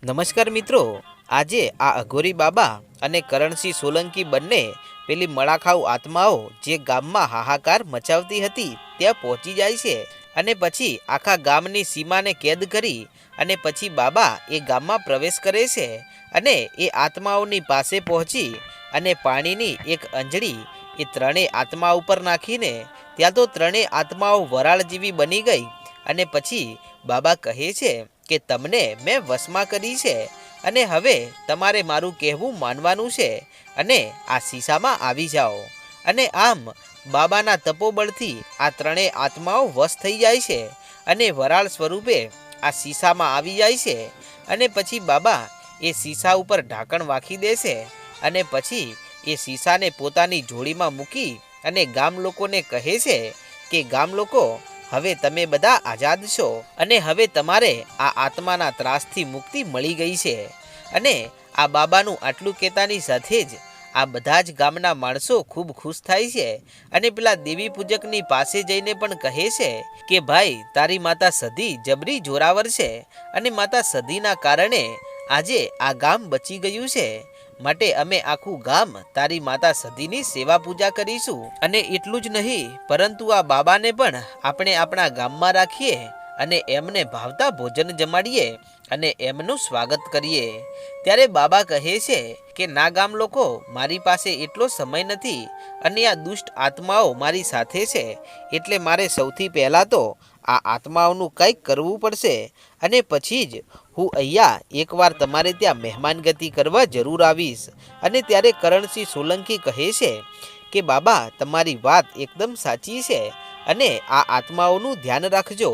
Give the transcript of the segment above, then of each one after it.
નમસ્કાર મિત્રો, આજે આ અઘોરી બાબા અને કરણસિંહ સોલંકી બંને પેલી મળાખાઉ આત્માઓ જે ગામમાં હાહાકાર મચાવતી હતી ત્યાં પહોંચી જાય છે અને પછી આખા ગામની સીમાને કેદ કરી અને પછી બાબા એ ગામમાં પ્રવેશ કરે છે અને એ આત્માઓની પાસે પહોંચી અને પાણીની એક અંજળી એ ત્રણેય આત્મા ઉપર નાખીને ત્યાં તો ત્રણેય આત્માઓ વરાળ જેવી બની ગઈ અને પછી બાબા કહે છે કે તમને મેં વશમાં કરી છે અને હવે તમારે મારું કહેવું માનવાનું છે અને આ શીશામાં આવી જાઓ અને આમ બાબાના તપોબળથી આ ત્રણેય આત્માઓ વશ થઈ જાય છે અને વરાળ સ્વરૂપે આ શીશામાં આવી જાય છે અને પછી બાબા એ શીશા ઉપર ઢાંકણ વાખી દેશે અને પછી એ શીશાને પોતાની જોડીમાં મૂકી અને ગામ લોકોને કહે છે કે ગામ લોકો હવે તમે બધા આઝાદ છો અને હવે તમારે આ આત્માના ત્રાસથી મુક્તિ મળી ગઈ છે અને આ બાબાનું આટલું કહેતાની સાથે જ આ બધા જ ગામના માણસો ખૂબ ખુશ થાય છે અને પેલા દેવી પૂજકની પાસે જઈને પણ કહે છે કે ભાઈ તારી માતા સધી જબરી જોરાવર છે અને માતા સધીના કારણે આજે આ ગામ બચી ગયું છે માટે અમે આખું ગામ તારી માતા સધીની સેવા પૂજા કરીશું અને એટલું જ નહીં પરંતુ આ બાબાને પણ આપણે આપણા ગામમાં રાખીએ અને એમને ભાવતા ભોજન જમાડીએ અને એમનું સ્વાગત કરીએ ત્યારે બાબા કહે છે કે ના ગામ લોકો મારી પાસે એટલો સમય નથી અને આ દુષ્ટ આત્માઓ મારી સાથે છે એટલે મારે સૌથી પહેલાં તો આ આત્માઓનું કંઈક કરવું પડશે અને પછી જ હું અહીંયા એકવાર તમારે ત્યાં મહેમાનગતિ કરવા જરૂર આવીશ અને ત્યારે કરણસિંહ સોલંકી કહે છે કે બાબા તમારી વાત એકદમ સાચી છે અને આ આત્માઓનું ધ્યાન રાખજો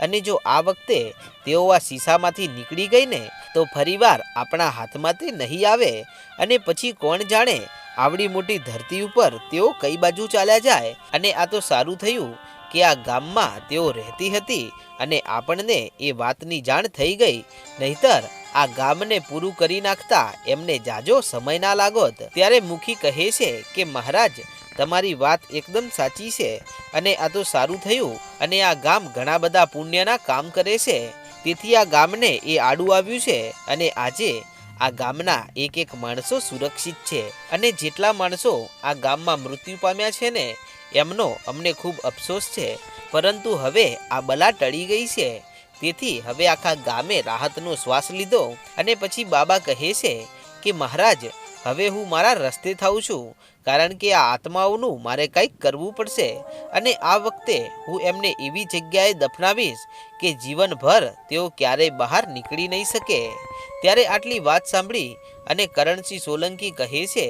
અને જો આ વખતે તેઓ આ શીશામાંથી નીકળી ગઈ ને તો ફરીવાર આપણા હાથમાં તે નહીં આવે અને પછી કોણ જાણે આવડી મોટી ધરતી ઉપર તેઓ કઈ બાજુ ચાલ્યા જાય અને આ તો સારું થયું કે આ ગામમાં તેઓ રહેતી હતી અને આપણને એ વાતની જાણ થઈ ગઈ નહીતર આ ગામને પૂરું કરી નાખતા એમને જાજો સમય ના લાગોત ત્યારે મુખી કહે છે કે મહારાજ તમારી વાત એકદમ સાચી છે અને આ તો સારું થયું અને આ ગામ ઘણા બધા પુણ્યના કામ કરે છે તેથી આ ગામને એ આડું આવ્યું છે અને આજે આ ગામના એક એક માણસો સુરક્ષિત છે અને જેટલા માણસો આ ગામમાં મૃત્યુ પામ્યા છે ને એમનો અમને ખૂબ અફસોસ છે પરંતુ હવે આ બલા ટળી ગઈ છે તેથી હવે આખા ગામે રાહતનો શ્વાસ લીધો અને પછી બાબા કહે છે કે મહારાજ હવે હું મારા રસ્તે થાઉં છું કારણ કે આ આત્માઓનું મારે કંઈક કરવું પડશે અને આ વખતે હું એમને એવી જગ્યાએ દફનાવીશ કે જીવનભર તેઓ ક્યારેય બહાર નીકળી નહીં શકે ત્યારે આટલી વાત સાંભળી અને કરણસિંહ સોલંકી કહે છે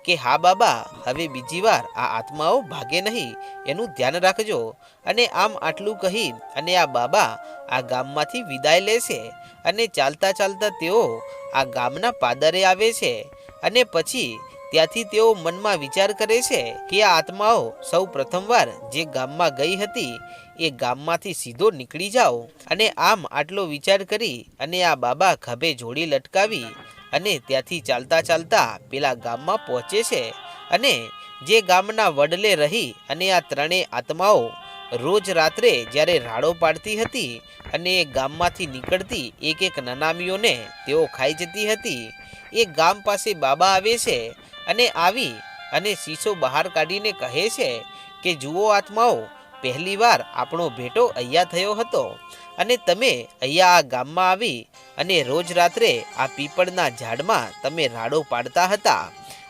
કે હા બાબા હવે બીજી વાર આ આત્માઓ ભાગે નહીં એનું ધ્યાન રાખજો અને આમ આટલું કહી અને આ બાબા આ ગામમાંથી વિદાય લે છે અને ચાલતા ચાલતા તેઓ આ ગામના પાદરે આવે છે અને પછી ત્યાંથી તેઓ મનમાં વિચાર કરે છે કે આ આત્માઓ સૌ પ્રથમવાર જે ગામમાં ગઈ હતી એ ગામમાંથી સીધો નીકળી જાઓ અને આમ આટલો વિચાર કરી અને આ બાબા ખભે જોડી લટકાવી અને ત્યાંથી ચાલતા ચાલતા પેલા ગામમાં પહોંચે છે અને જે ગામના વડલે રહી અને આ ત્રણેય આત્માઓ રોજ રાત્રે જ્યારે રાડો પાડતી હતી અને એ ગામમાંથી નીકળતી એક એક નનામીઓને તેઓ ખાઈ જતી હતી એ ગામ પાસે બાબા આવે છે અને આવી અને શીશો બહાર કાઢીને કહે છે કે જુઓ આત્માઓ પહેલીવાર આપણો ભેટો અહીંયા થયો હતો અને તમે અહીંયા આ ગામમાં આવી અને રોજ રાત્રે આ પીપળના ઝાડમાં તમે રાડો પાડતા હતા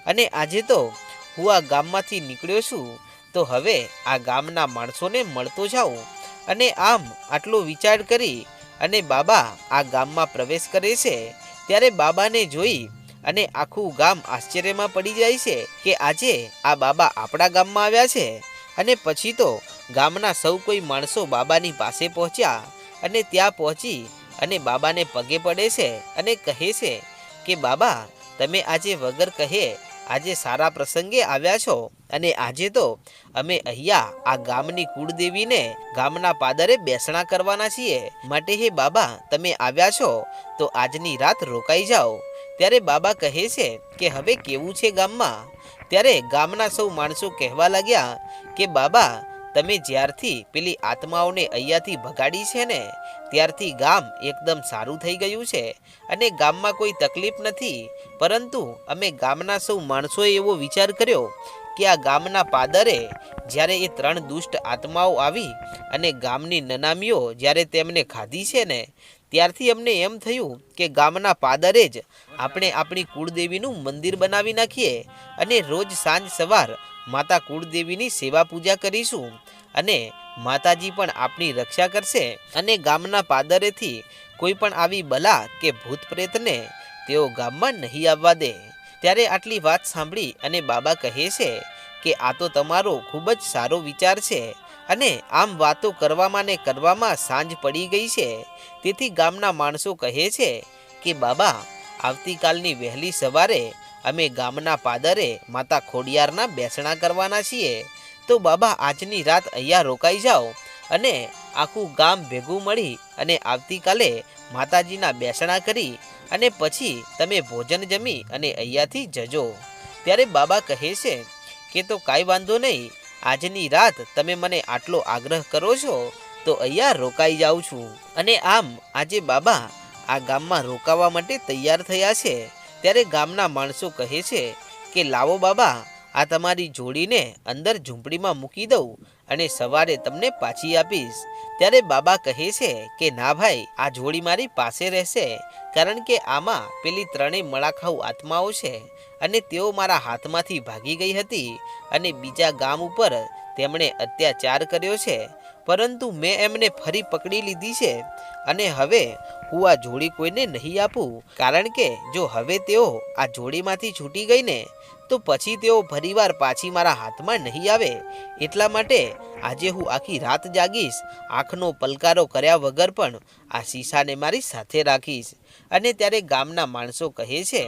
અને આજે તો હું આ ગામમાંથી નીકળ્યો છું તો હવે આ ગામના માણસોને મળતો જાઉં અને આમ આટલો વિચાર કરી અને બાબા આ ગામમાં પ્રવેશ કરે છે ત્યારે બાબાને જોઈ અને આખું ગામ આશ્ચર્યમાં પડી જાય છે કે આજે આ બાબા આપણા ગામમાં આવ્યા છે અને પછી તો ગામના સૌ કોઈ માણસો બાબાની પાસે પહોંચ્યા અને ત્યાં પહોંચી અને બાબાને પગે પડે છે અને કહે છે કે બાબા તમે આજે વગર કહે આજે સારા પ્રસંગે આવ્યા છો અને આજે તો અમે અહીંયા આ ગામની કુળદેવીને ગામના પાદરે બેસણા કરવાના છીએ માટે હે બાબા તમે આવ્યા છો તો આજની રાત રોકાઈ જાઓ ત્યારે બાબા કહે છે કે હવે કેવું છે ગામમાં ત્યારે ગામના સૌ માણસો કહેવા લાગ્યા કે બાબા તમે જ્યારથી પેલી આત્માઓને અહીંયાથી ભગાડી છે ને ત્યારથી ગામ એકદમ સારું થઈ ગયું છે અને ગામમાં કોઈ તકલીફ નથી. પરંતુ અમે ગામના સૌ માણસોએ એવો વિચાર કર્યો કે આ ગામના પાદરે જ્યારે એ 3 દુષ્ટ આત્માઓ આવી અને ગામની નનામીઓ જ્યારે તેમને ખાધી છે ને ત્યારથી અમને એમ થયું કે ગામના પાદરે જ આપણે આપણી કુળદેવીનું મંદિર બનાવી નાખીએ અને રોજ સાંજ સવાર માતા કુળદેવીની સેવા પૂજા કરીશું અને માતાજી પણ આપણી રક્ષા કરશે અને ગામના પાદરેથી કોઈ પણ આવી બલા કે ભૂત પ્રેતને તેઓ ગામમાં નહીં આવવા દે. ત્યારે આટલી વાત સાંભળી અને બાબા કહે છે કે આ તો તમારો ખૂબ જ સારો વિચાર છે અને આમ વાતો કરવામાં ને કરવામાં સાંજ પડી ગઈ છે. તેથી ગામના માણસો કહે છે કે બાબા આવતીકાલની વહેલી સવારે અમે ગામના પાદરે માતા ખોડિયારના બેસણા કરવાના છીએ, તો બાબા આજની રાત અહીંયા રોકાઈ જાઓ અને આખું ગામ ભેગું મળી અને આવતીકાલે માતાજીના બેસણા કરી અને પછી તમે ભોજન જમી અને અહીંયાથી જજો. ત્યારે બાબા કહે છે કે તો કાંઈ વાંધો નહીં, આજની રાત તમે મને આટલો આગ્રહ કરો છો તો અહીંયા રોકાઈ જાઉં છું. અને આમ આજે બાબા આ ગામમાં રોકાવા માટે તૈયાર થયા છે. ત્યારે ગામના માણસો કહે છે કે લાવો બાબા, આ તમારી જોડીને અંદર ઝૂંપડીમાં મૂકી દઉં અને સવારે તમને પાછી આપીશ. ત્યારે બાબા કહે છે કે ના ભાઈ, આ જોડી મારી પાસે રહેશે, કારણ કે આમાં પેલી 3 મળાખાઉ આત્માઓ છે અને તેઓ મારા હાથમાંથી ભાગી ગઈ હતી અને બીજા ગામ ઉપર તેમણે અત્યાચાર કર્યો છે, પરંતુ મેં એમને ફરી પકડી લીધી છે અને હવે હું આ જોડી કોઈને નહીં આપું, કારણ કે જો હવે તેઓ આ જોડીમાંથી છૂટી ગઈ ને તો પછી તેઓ ફરીવાર પાછી મારા હાથમાં નહીં આવે. એટલા માટે આજે હું આખી રાત જાગીશ, આંખનો પલકારો કર્યા વગર પણ આ શીશાને મારી સાથે રાખીશ. અને ત્યારે ગામના માણસો કહે છે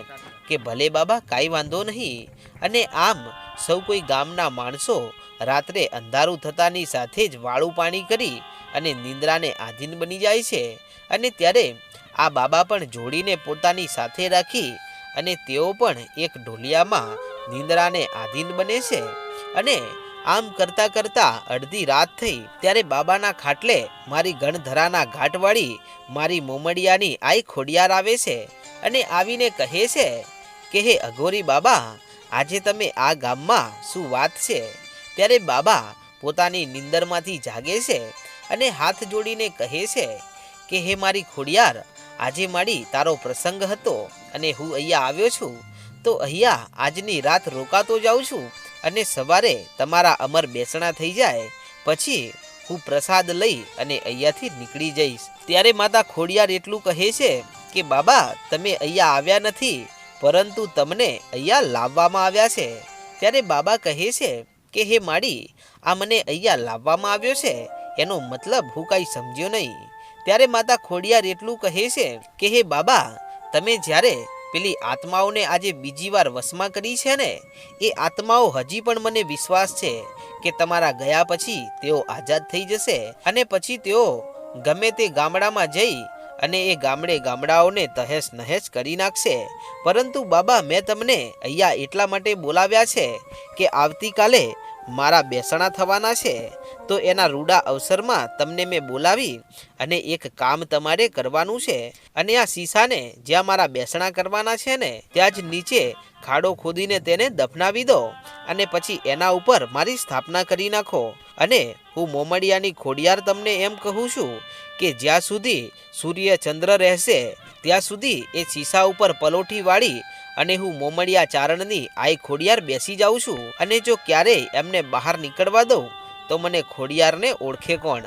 કે ભલે બાબા, કાંઈ વાંધો નહીં. અને આમ સૌ કોઈ ગામના માણસો રાત્રે અંધારું થતાની સાથે જ વાળું પાણી કરી અને નિંદ્રાને આધીન બની જાય છે. અને ત્યારે આ બાબા પણ જોડીને પોતાની સાથે રાખી અને તેઓ પણ એક ઢોલિયામાં નિંદ્રાને આધીન બને છે. અને આમ કરતાં કરતાં અડધી રાત થઈ ત્યારે બાબાના ખાટલે મારી ગણધરાના ઘાટવાળી મારી મોમડિયાની આઈ ખોડિયાર આવે છે અને આવીને કહે છે કે હે અઘોરી બાબા, આજે તમે આ ગામમાં શું વાત છે? ત્યારે બાબા પોતાની નિંદરમાંથી જાગે છે અને હાથ જોડીને કહે છે કે હે મારી ખોડિયાર, આજે મારી તારો પ્રસંગ હતો અને હું અહીંયા આવ્યો છું, તો અહીંયા આજની રાત રોકાતો જાઉં છું અને સવારે તમારા અમર બેસણા થઈ જાય પછી હું પ્રસાદ લઈ અને અહીંયાથી નીકળી જઈશ. ત્યારે માતા ખોડિયાર એટલું કહે છે કે બાબા, તમે અહીંયા આવ્યા નથી, પરંતુ તમને અહીંયા લાવવામાં આવ્યા છે. ત્યારે બાબા કહે છે કે હે માડી, આ મને અહીંયા લાવવામાં આવ્યો છે એનો મતલબ હું કાંઈ સમજ્યો નહીં. ત્યારે માતા ખોડિયાર એટલું કહે છે કે હે બાબા, તમે જ્યારે પેલી આત્માઓને આજે બીજી વાર વશમાં કરી છે ને, એ આત્માઓ હજી પણ મને વિશ્વાસ છે કે તમારા ગયા પછી તેઓ આઝાદ થઈ જશે અને પછી તેઓ ગમે તે ગામડામાં જઈ અને એ ગામડાઓને તહેસ નહેસ કરી નાખશે. પરંતુ બાબા, મેં તમને અહીંયા એટલા માટે બોલાવ્યા છે કે આવતીકાલે મારા બેસણા થવાના છે, તો એના રૂડા અવસરમાં તમને મેં બોલાવી અને એક કામ તમારે કરવાનું છે. અને આ શીશાને જ્યાં મારા બેસણા કરવાના છે ને ત્યાં જ નીચે ખાડો ખોદીને તેને દફનાવી દો અને પછી એના ઉપર મારી સ્થાપના કરી નાખો. અને હું મોમડિયાની ખોડિયાર તમને એમ કહું છું કે જ્યાં સુધી સૂર્ય ચંદ્ર રહેશે ત્યાં સુધી એ શીશા ઉપર પલોઠી વાળી અને હું મોમડિયા ચારણની આઈ ખોડિયાર બેસી જાઉં છું. અને જો ક્યારેય એમને બહાર નીકળવા દઉં તો મને ખોડિયારને ઓળખે કોણ?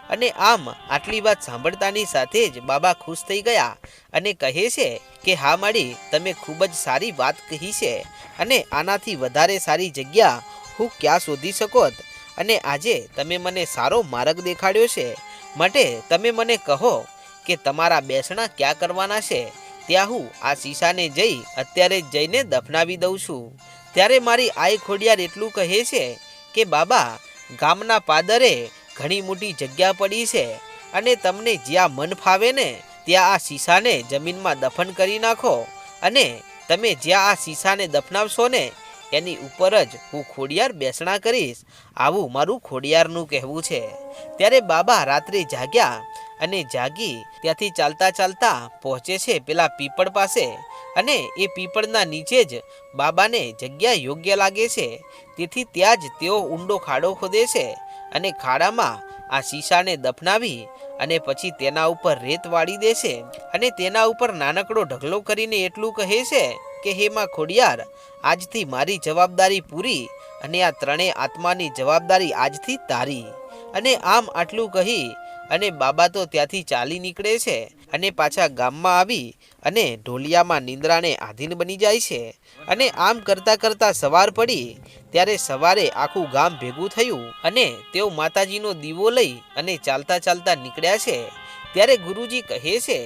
અને આમ આટલી વાત સાંભળતાની સાથે જ બાબા ખુશ થઈ ગયા અને કહે છે કે હા માડી, તમે ખૂબ જ સારી વાત કહી છે અને આનાથી વધારે સારી જગ્યા હું ક્યાં શોધી શકોત. અને આજે તમે મને સારો માર્ગ દેખાડ્યો છે, માટે તમે મને કહો કે તમારા બેસણા ક્યાં કરવાના છે, ત્યાં હું આ શીશાને જઈ અત્યારે જ જઈને દફનાવી દઉં છું. ત્યારે મારી આઈ ખોડિયાર એટલું કહે છે કે બાબા, ગામના પાદરે ઘણી મોટી જગ્યા પડી છે અને તમને જ્યાં મન ફાવે ને ત્યાં આ શીશાને જમીનમાં દફન કરી નાખો અને તમે જ્યાં આ શીશાને દફનાવશો ને એની ઉપર જ હું ખોડિયાર બેસણા કરીશ, આવું મારું ખોડિયારનું કહેવું છે. ત્યારે બાબા રાત્રે જાગ્યા અને જાગી ત્યાંથી ચાલતા ચાલતા પહોંચે છે પેલા પીપળ પાસે, અને એ પીપળના નીચે જ બાબાને જગ્યા યોગ્ય લાગે છે. તેથી ત્યાં જ તેઓ ઊંડો ખાડો ખોદે છે અને ખાડામાં આ શીશાને દફનાવી અને પછી તેના ઉપર રેત વાળી દે છે અને તેના ઉપર નાનકડો ઢગલો કરીને એટલું કહે છે કે હે માં ખોડિયાર, આજથી મારી જવાબદારી પૂરી અને આ ત્રણેય આત્માની જવાબદારી આજથી તારી. અને આમ આટલું કહી અને બાબા તો ત્યાંથી ચાલી નીકળે છે અને પાછા ગામમાં આવી અને ઢોલિયામાં નિંદ્રાને આધીન બની જાય છે. અને આમ કરતાં કરતાં સવાર પડી, ત્યારે સવારે આખું ગામ ભેગું થયું અને તેઓ માતાજીનો દીવો લઈ અને ચાલતા ચાલતા નીકળ્યા છે. ત્યારે ગુરુજી કહે છે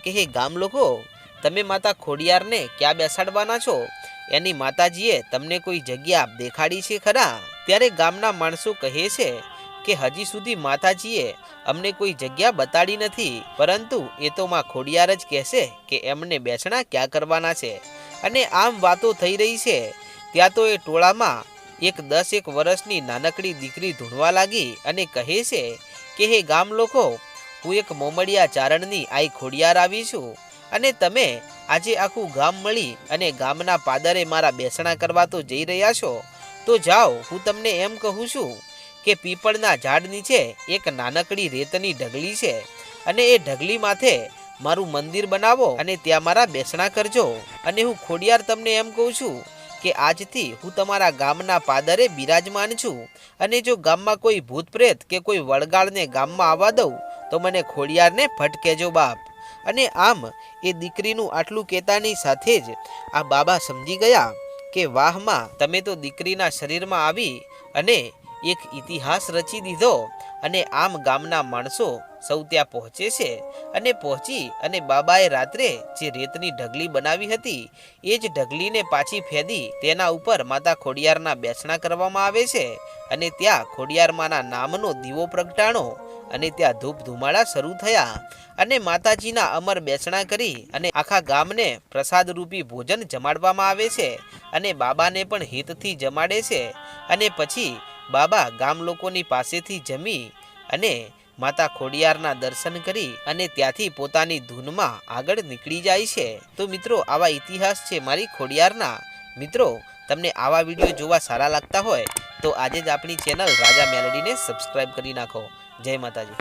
કે હે ગામ લોકો, તમે માતા ખોડિયારને ક્યાં બેસાડવાના છો? એની માતાજીએ તમને કોઈ જગ્યા દેખાડી છે ખરા? ત્યારે ગામના માણસો કહે છે કે હજી સુધી માતાજીએ અમને કોઈ જગ્યા બતાડી નથી, પરંતુ એ તો માં ખોડિયાર જ કહેશે કે એમને બેસણા ક્યાં કરવાના છે. અને આમ વાતો થઈ રહી છે ત્યાં તો એ ટોળામાં એક 10 વર્ષની નાનકડી દીકરી ધૂણવા લાગી અને કહે છે કે હે ગામ લોકો, હું એક મોમડિયા ચારણની આઈ ખોડિયાર આવી છું અને તમે આજે આખું ગામ મળી અને ગામના પાદરે મારા બેસણા કરવા તો જઈ રહ્યા છો. તો જાઓ, હું તમને એમ કહું છું કે પીપળના ઝાડ નીચે એક નાનકડી રેતની ઢગલી છે અને એ ઢગલી માથે મારું મંદિર બનાવો અને ત્યાં મારા બેસણા કરજો. અને હું ખોડિયાર તમને એમ કહું છું કે આજથી હું તમારા ગામના પાદરે બિરાજમાન છું, અને જો ગામમાં કોઈ ભૂત પ્રેત કે કોઈ વળગાળને ગામમાં આવવા દઉં તો મને ખોડિયારને ફટ કહેજો બાપ. અને આમ એ દીકરીનું આટલું કહેતાની સાથે જ આ બાબા સમજી ગયા કે વાહમાં, તમે તો દીકરીના શરીરમાં આવી અને એક ઇતિહાસ રચી દીધો. અને આમ ગામના માણસો સૌ ત્યાં પહોંચે છે અને પહોંચી અને બાબાએ રાત્રે જે રેતની ઢગલી બનાવી હતી એ જ ઢગલીને પાછી ફેદી તેના ઉપર માતા ખોડિયારના બેસણા કરવામાં આવે છે. અને ત્યાં ખોડિયારમાના નામનો દીવો પ્રગટાણો અને ત્યાં ધૂપ ધુમાડા શરૂ થયા અને માતાજીના અમર બેસણા કરી અને આખા ગામને પ્રસાદ રૂપી ભોજન જમાડવામાં આવે છે અને બાબાને પણ હિતથી જમાડે છે. અને પછી બાબા ગામ લોકોની પાસેથી જમી અને માતા ખોડિયારના દર્શન કરી અને ત્યાંથી પોતાની ધૂનમાં આગળ નીકળી જાય છે. તો મિત્રો, આવા ઇતિહાસ છે મારી ખોડિયારના. મિત્રો, તમને આવા વિડીયો જોવા સારા લાગતા હોય તો આજે જ આપણી ચેનલ રાજા મેલડીને સબસ્ક્રાઈબ કરી નાખો. જય માતાજી.